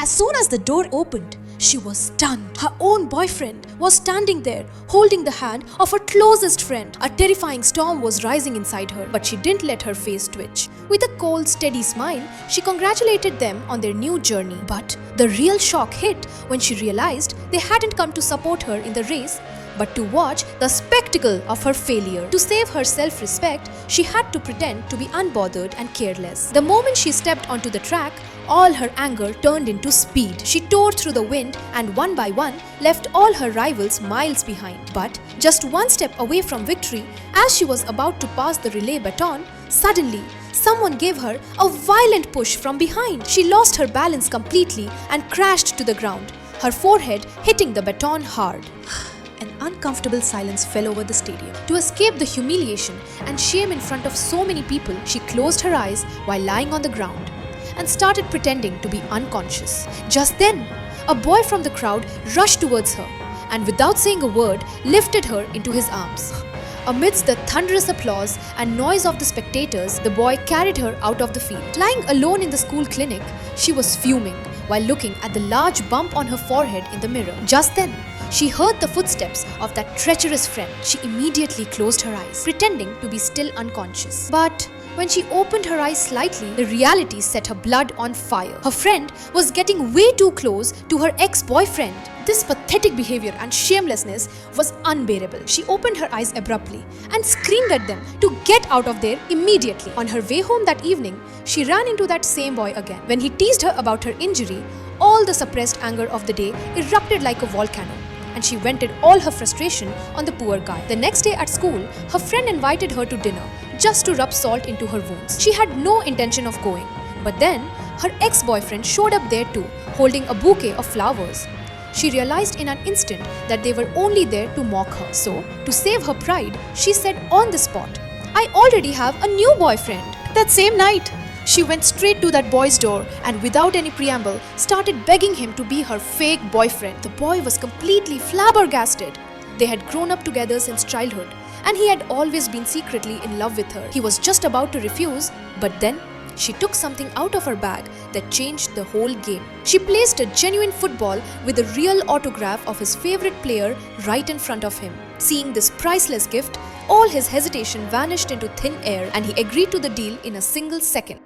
As soon as the door opened, she was stunned. Her own boyfriend was standing there, holding the hand of her closest friend. A terrifying storm was rising inside her, but she didn't let her face twitch. With a cold, steady smile, she congratulated them on their new journey. But the real shock hit when she realized they hadn't come to support her in the race, but to watch the spectacle of her failure. To save her self-respect, she had to pretend to be unbothered and careless. The moment she stepped onto the track, all her anger turned into speed. She tore through the wind and one by one left all her rivals miles behind. But just one step away from victory, as she was about to pass the relay baton, suddenly someone gave her a violent push from behind. She lost her balance completely and crashed to the ground, her forehead hitting the baton hard. An uncomfortable silence fell over the stadium. To escape the humiliation and shame in front of so many people, she closed her eyes while lying on the ground and started pretending to be unconscious. Just then, a boy from the crowd rushed towards her and without saying a word, lifted her into his arms. Amidst the thunderous applause and noise of the spectators, the boy carried her out of the field. Lying alone in the school clinic, she was fuming while looking at the large bump on her forehead in the mirror. Just then, she heard the footsteps of that treacherous friend. She immediately closed her eyes, pretending to be still unconscious. But when she opened her eyes slightly, the reality set her blood on fire. Her friend was getting way too close to her ex-boyfriend. This pathetic behavior and shamelessness was unbearable. She opened her eyes abruptly and screamed at them to get out of there immediately. On her way home that evening, she ran into that same boy again. When he teased her about her injury, all the suppressed anger of the day erupted like a volcano, and she vented all her frustration on the poor guy. The next day at school, her friend invited her to dinner just to rub salt into her wounds. She had no intention of going, but then her ex-boyfriend showed up there too, holding a bouquet of flowers. She realized in an instant that they were only there to mock her. So, to save her pride, she said on the spot, "I already have a new boyfriend." That same night, she went straight to that boy's door and without any preamble started begging him to be her fake boyfriend. The boy was completely flabbergasted. They had grown up together since childhood and he had always been secretly in love with her. He was just about to refuse, but then she took something out of her bag that changed the whole game. She placed a genuine football with a real autograph of his favorite player right in front of him. Seeing this priceless gift, all his hesitation vanished into thin air and he agreed to the deal in a single second.